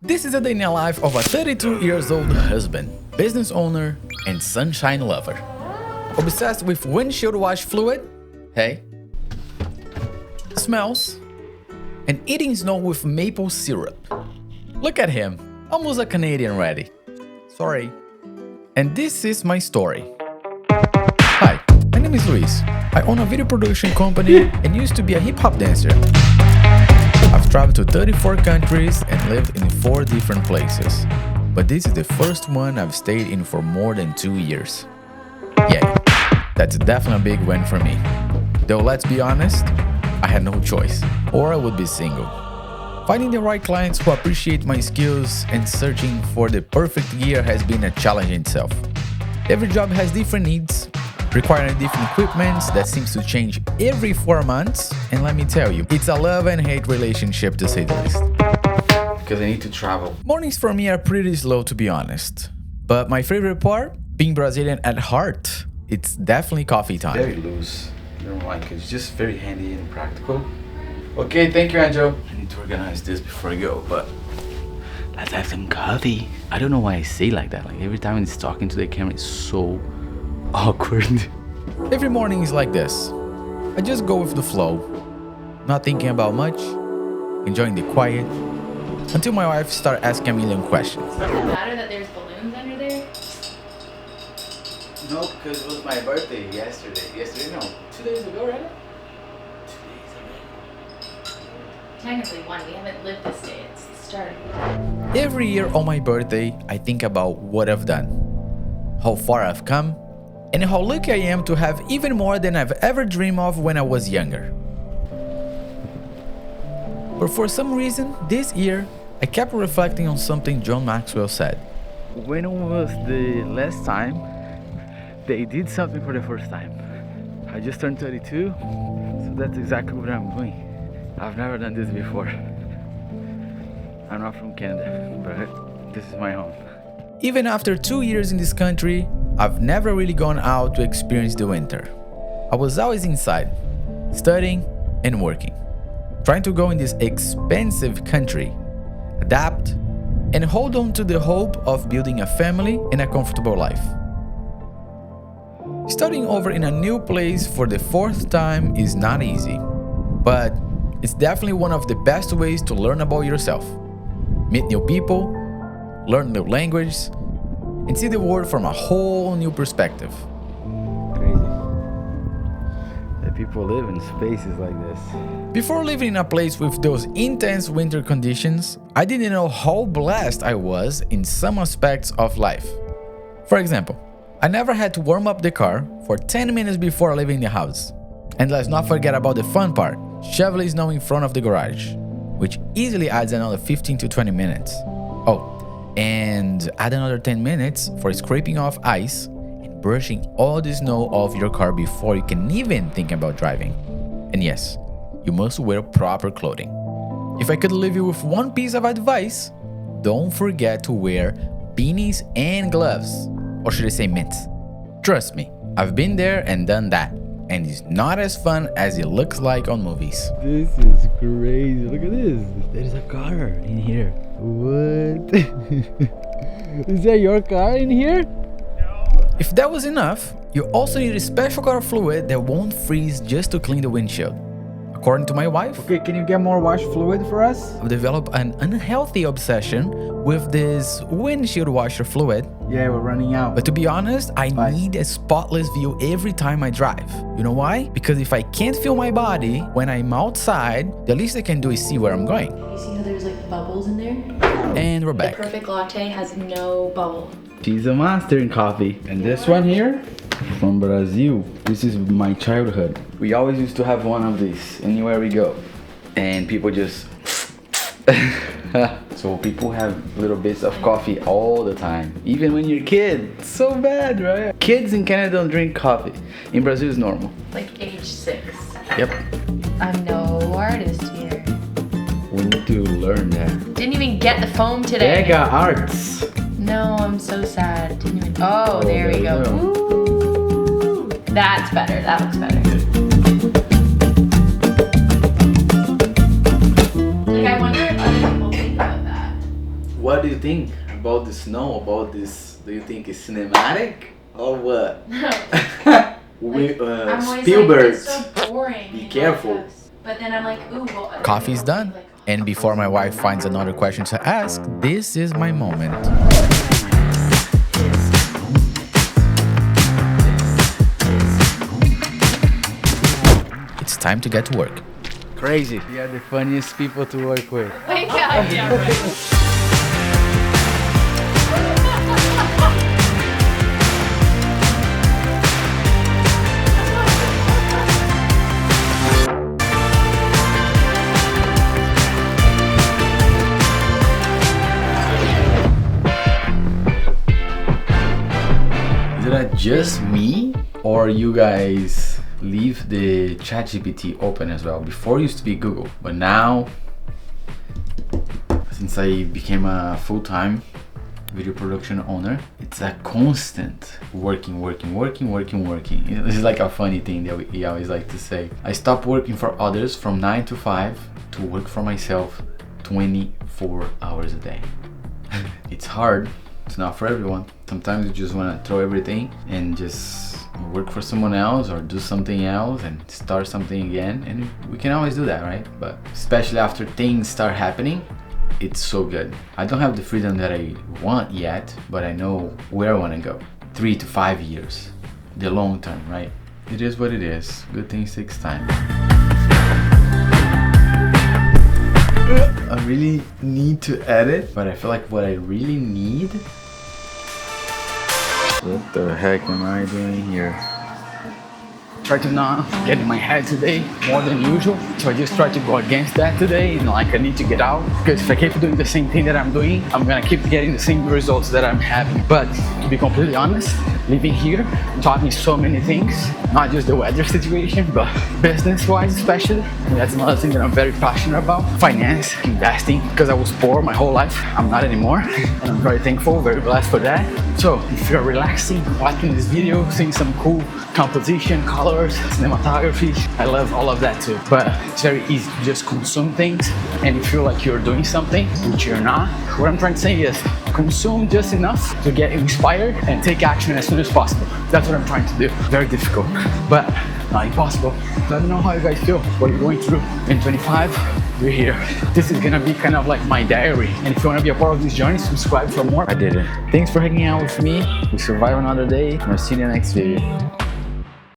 This is a day in the life of a 32 years old husband, business owner, and sunshine lover. Obsessed with windshield wash fluid, hey, smells, and eating snow with maple syrup. Look at him, almost a Canadian already. Sorry. And this is my story. Hi, my name is Luis. I own a video production company and used to be a hip-hop dancer. I've traveled to 34 countries and lived in 4 different places. But this is the first one I've stayed in for more than 2 years. Yeah, that's definitely a big win for me. Though let's be honest, I had no choice, or I would be single. Finding the right clients who appreciate my skills and searching for the perfect gear has been a challenge in itself. Every job has different needs, requiring different equipment that seems to change every 4 months, and let me tell you, it's a love and hate relationship to say the least. Because I need to travel. Mornings for me are pretty slow, to be honest. But my favorite part, being Brazilian at heart, it's definitely coffee time. Very loose. I don't like it. It's just very handy and practical. Okay, thank you, Angel. I need to organize this before I go, but let's have some coffee. I don't know why I say like that. Like every time it's talking to the camera, it's so awkward. Every morning is like this. I just go with the flow, not thinking about much, enjoying the quiet, until my wife starts asking a million questions. Does it matter that there's balloons under there? No, because it was my birthday yesterday. No, 2 days ago, right? 2 days ago. Technically one. We haven't lived this day. It's the start. Every year on my birthday, I think about what I've done, how far I've come, and how lucky I am to have even more than I've ever dreamed of when I was younger. But for some reason, this year, I kept reflecting on something John Maxwell said. When was the last time they did something for the first time? I just turned 32, so that's exactly what I'm doing. I've never done this before. I'm not from Canada, but this is my home. Even after 2 years in this country, I've never really gone out to experience the winter. I was always inside, studying and working, trying to go in this expensive country, adapt, and hold on to the hope of building a family and a comfortable life. Starting over in a new place for the 4th time is not easy, but it's definitely one of the best ways to learn about yourself, meet new people, learn new languages, and see the world from a whole new perspective. Crazy that people live in spaces like this. Before living in a place with those intense winter conditions, I didn't know how blessed I was in some aspects of life. For example, I never had to warm up the car for 10 minutes before leaving the house. And let's not forget about the fun part, shoveling snow in front of the garage, which easily adds another 15 to 20 minutes. Oh, and add another 10 minutes for scraping off ice and brushing all the snow off your car before you can even think about driving. And yes, you must wear proper clothing. If I could leave you with one piece of advice, don't forget to wear beanies and gloves, or should I say mitts. Trust me, I've been there and done that, and it's not as fun as it looks like on movies. This is crazy, look at this. There's a car in here. What? Is that your car in here? No. If that was enough, you also need a special car fluid that won't freeze just to clean the windshield. According to my wife, okay, can you get more wash fluid for us? I've developed an unhealthy obsession with this windshield washer fluid. Yeah, we're running out. But to be honest, I need a spotless view every time I drive. You know why? Because if I can't feel my body when I'm outside, the least I can do is see where I'm going. You see how there's like bubbles in there? And we're back. The perfect latte has no bubble. She's a master in coffee. And this one here, from Brazil. This is my childhood. We always used to have one of these anywhere we go. And people just... So people have little bits of coffee all the time. Even when you're a kid. It's so bad, right? Kids in Canada don't drink coffee. In Brazil, it's normal. Like age 6. Yep. I'm no artist here. We need to learn that. Didn't even get the foam today. Mega arts. No, I'm so sad. Didn't even... Oh, there we go. Ooh. That's better. That looks better. Like, I wonder if other people think about that. What do you think about the snow? About this? Do you think it's cinematic or what? No. I'm always Spielberg. like, it's so boring. Be careful. But then I'm like, ooh, well, Coffee's done. And before my wife finds another question to ask, this is my moment. It's time to get to work. Crazy. We are the funniest people to work with. Wake up, yeah, right. Is that just me, or you guys leave the ChatGPT open as well? Before it used to be Google, but now, since I became a full-time video production owner, it's a constant working. It's like a funny thing that we always like to say. I stopped working for others from 9 to 5 to work for myself 24 hours a day. It's hard. It's not for everyone. Sometimes you just want to throw everything and just work for someone else or do something else and start something again, and we can always do that, right? But especially after things start happening, it's so good. I don't have the freedom that I want yet, but I know where I want to go. 3 to 5 years, the long term, right? It is what it is. Good things takes time. I really need to edit, but I feel like what I really need... What the heck am I doing here? Try to not get in my head today more than usual. So I just try to go against that today. You know, like I need to get out, because if I keep doing the same thing that I'm doing, I'm gonna keep getting the same results that I'm having. But to be completely honest, living here taught me so many things, not just the weather situation, but business-wise especially. And that's another thing that I'm very passionate about. Finance, investing, because I was poor my whole life. I'm not anymore, and I'm very thankful, very blessed for that. So if you're relaxing, watching this video, seeing some cool composition, colors, cinematography, I love all of that too. But it's very easy to just consume things and you feel like you're doing something, which you're not. What I'm trying to say is consume just enough to get inspired and take action as soon as possible. That's what I'm trying to do. Very difficult, but not impossible. Let me know how you guys feel, what you're going through. In 25, we're here. This is gonna be kind of like my diary. And if you wanna be a part of this journey, subscribe for more. I did it. Thanks for hanging out with me. We survived another day, and I'll see you in the next video.